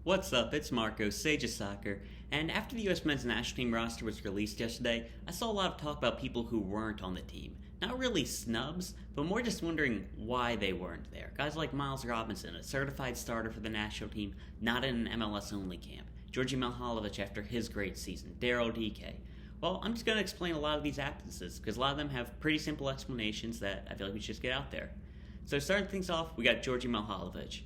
What's up? It's Marco, Sage of Soccer, and after the US men's national team roster was released yesterday, I saw a lot of talk about people who weren't on the team. Not really snubs, but more just wondering why they weren't there. Guys like Miles Robinson, a certified starter for the national team, not in an MLS only camp. Djordje Mihailovic after his great season. Daryl Dike. Well, I'm just going to explain a lot of these absences, because a lot of them have pretty simple explanations that I feel like we should just get out there. So starting things off, we got Djordje Mihailovic.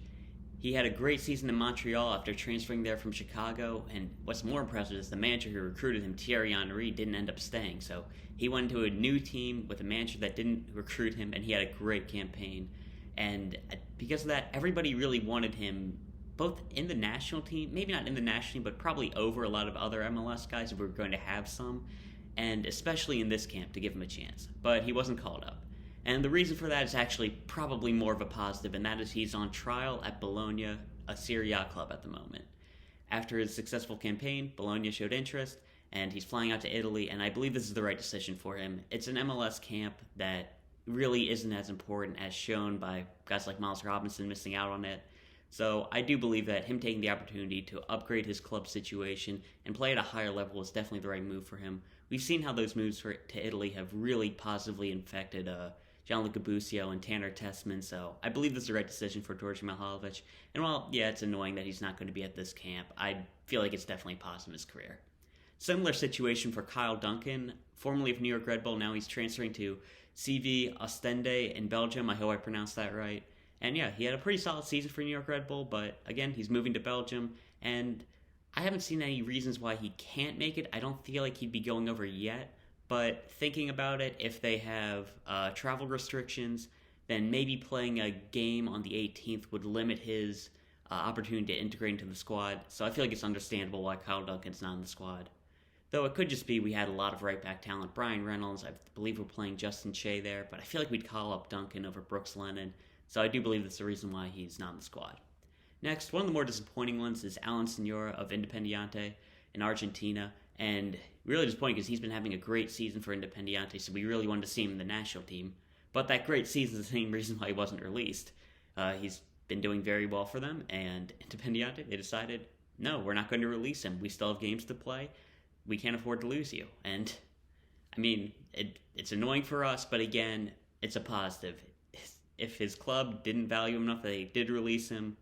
He had a great season in Montreal after transferring there from Chicago, and what's more impressive is the manager who recruited him, Thierry Henry, didn't end up staying. So he went to a new team with a manager that didn't recruit him, and he had a great campaign. And because of that, everybody really wanted him both in the national team, maybe not in the national team, but probably over a lot of other MLS guys if we were going to have some, and especially in this camp to give him a chance. But he wasn't called up. And the reason for that is actually probably more of a positive, and that is he's on trial at Bologna, a Serie A club at the moment. After his successful campaign, Bologna showed interest, and he's flying out to Italy, and I believe this is the right decision for him. It's an MLS camp that really isn't as important as shown by guys like Miles Robinson missing out on it. So I do believe that him taking the opportunity to upgrade his club situation and play at a higher level is definitely the right move for him. We've seen how those moves to Italy have really positively infected Gianluca Busio and Tanner Tessman, so I believe this is the right decision for Djordje Mihailovic. And while, yeah, it's annoying that he's not going to be at this camp, I feel like it's definitely positive in his career. Similar situation for Kyle Duncan, formerly of New York Red Bull, now he's transferring to CV Ostende in Belgium. I hope I pronounced that right. And yeah, he had a pretty solid season for New York Red Bull, but again, he's moving to Belgium, and I haven't seen any reasons why he can't make it. I don't feel like he'd be going over yet. But thinking about it, if they have travel restrictions, then maybe playing a game on the 18th would limit his opportunity to integrate into the squad. So I feel like it's understandable why Kyle Duncan's not in the squad. Though it could just be we had a lot of right-back talent. Brian Reynolds, I believe we're playing Justin Shea there, but I feel like we'd call up Duncan over Brooks Lennon. So I do believe that's the reason why he's not in the squad. Next, one of the more disappointing ones is Alan Señora of Independiente in Argentina. And really disappointing because he's been having a great season for Independiente, so we really wanted to see him in the national team. But that great season is the same reason why he wasn't released. He's been doing very well for them, and Independiente, they decided, no, we're not going to release him. We still have games to play. We can't afford to lose you. And, I mean, it's annoying for us, but again, it's a positive. If his club didn't value him enough, they did release him,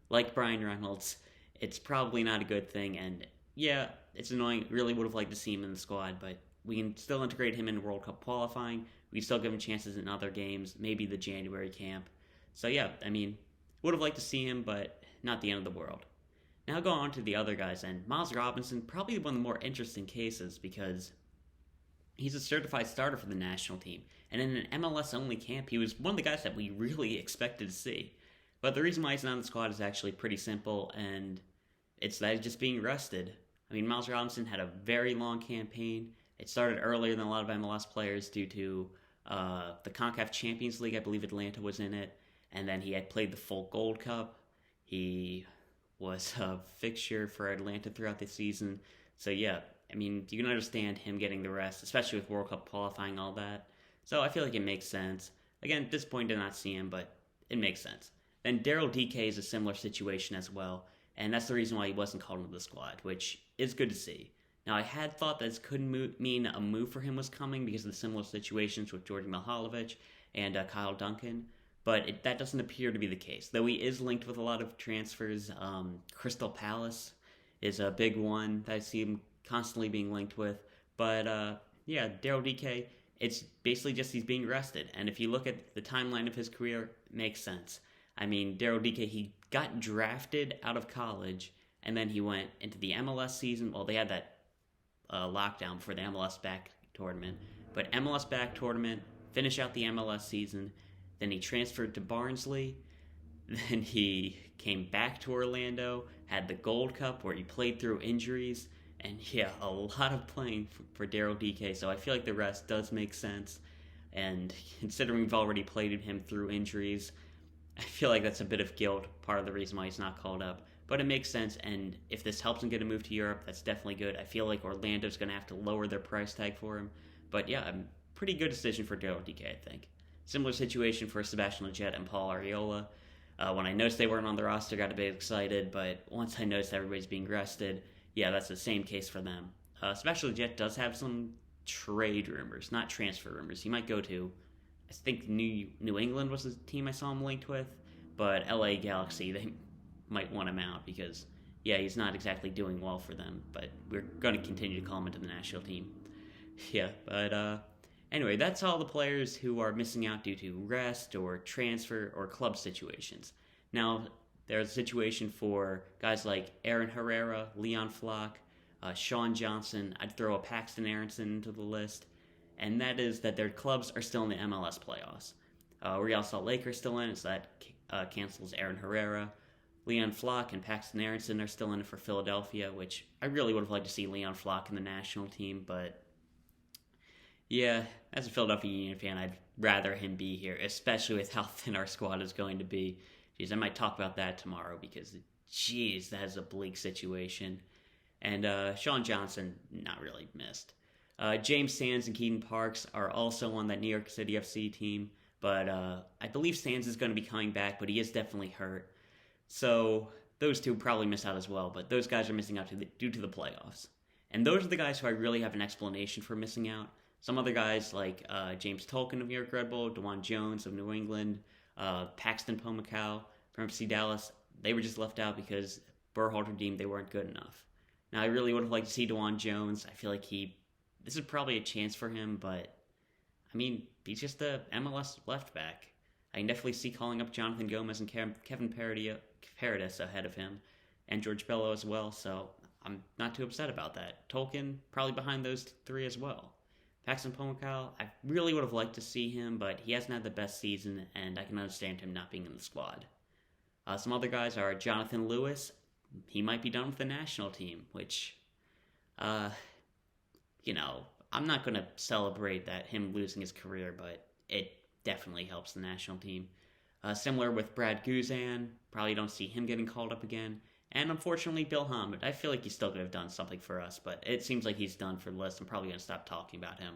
like Brian Reynolds, it's probably not a good thing, and yeah, it's annoying. Really would have liked to see him in the squad, but we can still integrate him in World Cup qualifying. We can still give him chances in other games, maybe the January camp. So yeah, I mean, would have liked to see him, but not the end of the world. Now go on to the other guys, and Miles Robinson, probably one of the more interesting cases because he's a certified starter for the national team. And in an MLS-only camp, he was one of the guys that we really expected to see. But the reason why he's not in the squad is actually pretty simple, and it's that he's just being rested. I mean, Miles Robinson had a very long campaign. It started earlier than a lot of MLS players due to the CONCACAF Champions League. I believe Atlanta was in it. And then he had played the full Gold Cup. He was a fixture for Atlanta throughout the season. So yeah, I mean, you can understand him getting the rest, especially with World Cup qualifying, all that. So I feel like it makes sense. Again, disappointed to not see him, but it makes sense. Then Daryl Dike is a similar situation as well. And that's the reason why he wasn't called into the squad, which is good to see. Now, I had thought that this could mean a move for him was coming because of the similar situations with Djordje Mihailovic and Kyle Duncan, but that doesn't appear to be the case. Though he is linked with a lot of transfers. Crystal Palace is a big one that I see him constantly being linked with. But yeah, Daryl Dike, it's basically just he's being rested. And if you look at the timeline of his career, it makes sense. I mean, Daryl Dike, he got drafted out of college, and then he went into the MLS season. Well, they had that lockdown for the MLS back tournament. But MLS back tournament, finish out the MLS season. Then he transferred to Barnsley. Then he came back to Orlando, had the Gold Cup where he played through injuries. And yeah, a lot of playing for Daryl Dike. So I feel like the rest does make sense. And considering we've already played him through injuries, I feel like that's a bit of guilt, part of the reason why he's not called up. But it makes sense, and if this helps him get a move to Europe, that's definitely good. I feel like Orlando's going to have to lower their price tag for him. But yeah, a pretty good decision for Daryl Dike, I think. Similar situation for Sebastian Lletget and Paul Arriola. When I noticed they weren't on the roster, got a bit excited, but once I noticed everybody's being rested, yeah, that's the same case for them. Sebastian Lletget does have some trade rumors, not transfer rumors. He might go to, I think New England was the team I saw him linked with, but LA Galaxy, they might want him out because, yeah, he's not exactly doing well for them, but we're going to continue to call him into the national team. Yeah, but anyway, that's all the players who are missing out due to rest or transfer or club situations. Now, there's a situation for guys like Aaron Herrea, Leon Flach, Sean Johnson. I'd throw a Paxton Aaronson into the list, and that is that their clubs are still in the MLS playoffs. Real Salt Lake are still in it, so that cancels Aaron Herrea. Leon Flach and Paxton Aaronson are still in it for Philadelphia, which I really would have liked to see Leon Flach in the national team, but yeah, as a Philadelphia Union fan, I'd rather him be here, especially with how thin our squad is going to be. Jeez, I might talk about that tomorrow because, jeez, that is a bleak situation. And Sean Johnson, not really missed. James Sands and Keaton Parks are also on that New York City FC team, but I believe Sands is going to be coming back, but he is definitely hurt. So those two probably miss out as well, but those guys are missing out due to the playoffs. And those are the guys who I really have an explanation for missing out. Some other guys like James Tolkin of New York Red Bull, DeJuan Jones of New England, Paxton Pomykal from FC Dallas, they were just left out because Berhalter deemed they weren't good enough. Now, I really would have liked to see DeJuan Jones. I feel like this is probably a chance for him, but, I mean, he's just a MLS left back. I can definitely see calling up Jonathan Gomez and Kevin Paredes ahead of him, and George Bello as well, so I'm not too upset about that. Tolkin, probably behind those three as well. Paxton Pomykal, I really would have liked to see him, but he hasn't had the best season, and I can understand him not being in the squad. Some other guys are Jonathan Lewis. He might be done with the national team, which, I'm not going to celebrate him losing his career, but it definitely helps the national team. Similar with Brad Guzan, probably don't see him getting called up again. And unfortunately, Bill Hamid. I feel like he still could have done something for us, but it seems like he's done for the list. I'm probably going to stop talking about him.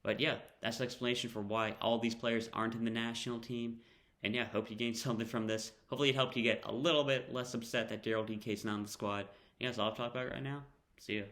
But yeah, that's the explanation for why all these players aren't in the national team. And yeah, hope you gained something from this. Hopefully it helped you get a little bit less upset that Daryl Dike is not in the squad. Yeah, that's all I'll talk about right now. See ya.